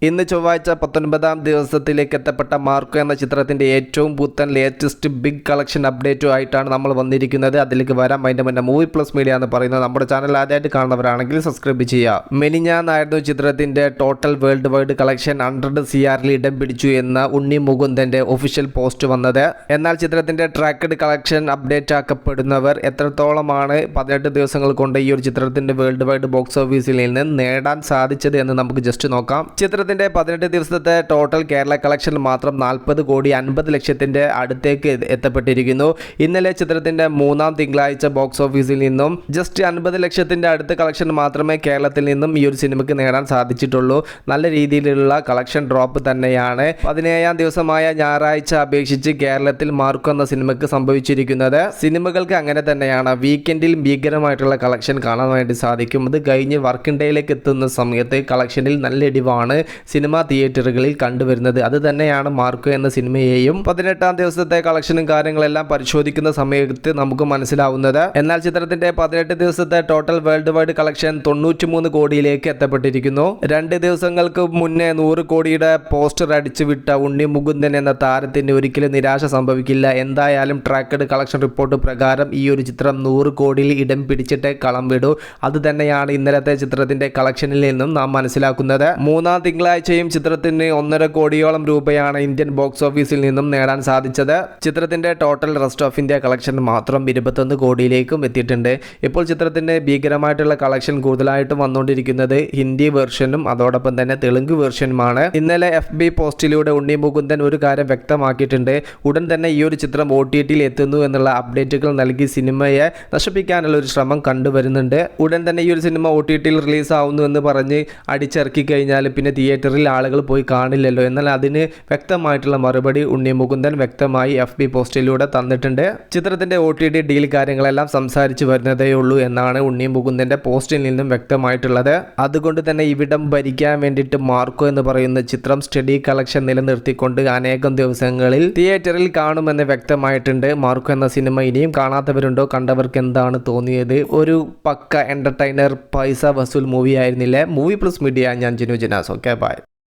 ഇന്ന് ചൊവ്വാഴ്ച 19-ാം ദിവസത്തിലേക്ക് എത്തപ്പെട്ട മാർക്കോ എന്ന ചിത്രത്തിന്റെ ഏറ്റവും പുത്തൻ ലേറ്റസ്റ്റ് ബിഗ് കളക്ഷൻ അപ്ഡേറ്റുമായിട്ടാണ് നമ്മൾ വന്നിരിക്കുന്നത്. അതിലേക്ക് വരാം. അതിന്റെ മുന്നേ മൂവി പ്ലസ് മീഡിയ എന്ന് പറയുന്നത് നമ്മുടെ ചാനൽ ആദ്യമായിട്ട് കാണുന്നവരാണെങ്കിൽ സബ്സ്ക്രൈബ് ചെയ്യുക. മെനിഞ്ഞാന്നായിരുന്നു ചിത്രത്തിന്റെ ടോട്ടൽ വേൾഡ് വൈഡ് കളക്ഷൻ 100 CRൽ ഇടം പിടിച്ചു എന്ന ഉണ്ണി മുകുന്ദന്റെ ഒഫീഷ്യൽ പോസ്റ്റ് വന്നത്. എന്നാൽ ചിത്രത്തിന്റെ ട്രാക്കഡ് കളക്ഷൻ അപ്ഡേറ്റ് ആക്കപ്പെടുന്നവർ എത്രത്തോളമാണ് 18 ദിവസങ്ങൾ കൊണ്ട് ഈ ഒരു ചിത്രത്തിന്റെ വേൾഡ് വൈഡ് ബോക്സ് ഓഫീസിൽ നിന്ന് നേടാൻ സാധിച്ചത് എന്ന് നമുക്ക് ജസ്റ്റ് നോക്കാം. ചിത്രത്തിന്റെ 18 ദിവസത്തെ ടോട്ടൽ കേരള കളക്ഷൻ മാത്രം 40 കോടി 50 ലക്ഷത്തിന്റെ അടുത്തേക്ക് എത്തപ്പെട്ടിരിക്കുന്നു. ഇന്നലെ ചിത്രത്തിന്റെ 3-ാം തിങ്കളാഴ്ച ബോക്സ് ഓഫീസിൽ നിന്നും ജസ്റ്റ് 50 ലക്ഷത്തിന്റെ അടുത്ത കളക്ഷൻ മാത്രമേ കേരളത്തിൽ നിന്നും ഈ ഒരു സിനിമയ്ക്ക് നേടാൻ സാധിച്ചിട്ടുള്ളൂ. നല്ല രീതിയിലുള്ള കളക്ഷൻ ഡ്രോപ്പ് തന്നെയാണ് 17-ാം ദിവസമായ ഞായറാഴ്ച അപേക്ഷിച്ച് കേരളത്തിൽ മാർക്കോ എന്ന സിനിമയ്ക്ക് സംഭവിച്ചിരിക്കുന്നത്. സിനിമകൾക്ക് അങ്ങനെ തന്നെയാണ്. വീക്കെൻഡിൽ ഭീകരമായിട്ടുള്ള കളക്ഷൻ കാണാൻ വേണ്ടി സാധിക്കും. അത് കഴിഞ്ഞ് വർക്കിംഗ് ഡേയിലേക്ക് എത്തുന്ന സമയത്ത് കളക്ഷനിൽ നല്ല ഇടിവാണ് സിനിമാ തിയേറ്ററുകളിൽ കണ്ടുവരുന്നത്. അത് തന്നെയാണ് മാർക്കോ എന്ന സിനിമയെയും 18-ാം ദിവസത്തെ കളക്ഷനും കാര്യങ്ങളെല്ലാം പരിശോധിക്കുന്ന സമയത്ത് നമുക്ക് മനസ്സിലാവുന്നത്. എന്നാൽ ചിത്രത്തിന്റെ 18 ദിവസത്തെ ടോട്ടൽ വേൾഡ് വൈഡ് കളക്ഷൻ 93 കോടിയിലേക്ക് എത്തപ്പെട്ടിരിക്കുന്നു. 2 ദിവസങ്ങൾക്ക് മുന്നേ 100 കോടിയുടെ പോസ്റ്റർ അടിച്ചുവിട്ട ഉണ്ണി മുകുന്ദൻ എന്ന താരത്തിന് ഒരിക്കലും നിരാശ സംഭവിക്കില്ല. എന്തായാലും ട്രാക്കഡ് കളക്ഷൻ റിപ്പോർട്ട് പ്രകാരം ഈ ഒരു ചിത്രം 100 കോടിയിൽ ഇടം പിടിച്ചിട്ടേ കളം വിടൂ. അത് തന്നെയാണ് ഇന്നലത്തെ ചിത്രത്തിന്റെ കളക്ഷനിൽ നിന്നും നാം മനസ്സിലാക്കുന്നത്. 3-ാം തിങ്കളാഴ്ചയും ചിത്രത്തിന് 1.5 കോടിയോളം രൂപയാണ് ഇന്ത്യൻ ബോക്സ് ഓഫീസിൽ നിന്നും നേടാൻ സാധിച്ചത്. ചിത്രത്തിന്റെ total rest of India collection മാത്രം 21 കോടിയിലേക്കും എത്തിയിട്ടുണ്ട്. ഇപ്പോൾ ചിത്രത്തിന്റെ ഭീകരമായിട്ടുള്ള കളക്ഷൻ കൂടുതലായിട്ടും വന്നുകൊണ്ടിരിക്കുന്നത് ഹിന്ദി വേർഷനും അതോടൊപ്പം തന്നെ തെലുങ്ക് വേർഷനുമാണ്. ഇന്നലെ FB പോസ്റ്റിലൂടെ ഉണ്ണി മുകുന്ദൻ ഒരു കാര്യം വ്യക്തമാക്കിയിട്ടുണ്ട്. ഉടൻ തന്നെ ഈ ഒരു ചിത്രം OTTയിൽ എത്തുന്നു എന്നുള്ള അപ്ഡേറ്റുകൾ നൽകി സിനിമയെ നശിപ്പിക്കാനുള്ള ഒരു ശ്രമം കണ്ടുവരുന്നുണ്ട്. ഉടൻ തന്നെ ഈ ഒരു സിനിമ OTTയിൽ റിലീസ് ആവുന്നു എന്ന് പറഞ്ഞ് അടിച്ചിറക്കി കഴിഞ്ഞാൽ പിന്നെ തിയേറ്ററിൽ ആളുകൾ പോയി കാണില്ലല്ലോ. എന്നാൽ അതിന് വ്യക്തമായിട്ടുള്ള മറുപടി ഉണ്ണി മുകുന്ദൻ വ്യക്തമായി FB പോസ്റ്റിലൂടെ തന്നിട്ടുണ്ട്. ചിത്രത്തിന്റെ OTT ഡീൽ കാര്യങ്ങളെല്ലാം സംസാരിച്ചു വരുന്നതേ ഉള്ളൂ എന്നാണ് ഉണ്ണി മുകുന്ദന്റെ പോസ്റ്റിൽ നിന്നും വ്യക്തമായിട്ടുള്ളത്. അതുകൊണ്ട് തന്നെ ഇവിടം ഭരിക്കാൻ വേണ്ടിയിട്ട് മാർക്കോ എന്ന് പറയുന്ന ചിത്രം സ്റ്റഡി കളക്ഷൻ നിലനിർത്തിക്കൊണ്ട് അനേകം ദിവസങ്ങളിൽ തിയേറ്ററിൽ കാണുമെന്ന് വ്യക്തമായിട്ടുണ്ട്. മാർക്കോ എന്ന സിനിമ ഇനിയും കാണാത്തവരുണ്ടോ? കണ്ടവർക്ക് എന്താണ് തോന്നിയത്? ഒരു പക്ക എന്റർടൈനർ പൈസ വസൂൽ മൂവി ആയിരുന്നില്ലേ? മൂവി പ്ലസ് മീഡിയ, ഞാൻ ജിനു ജിനാസ്. Okay, by.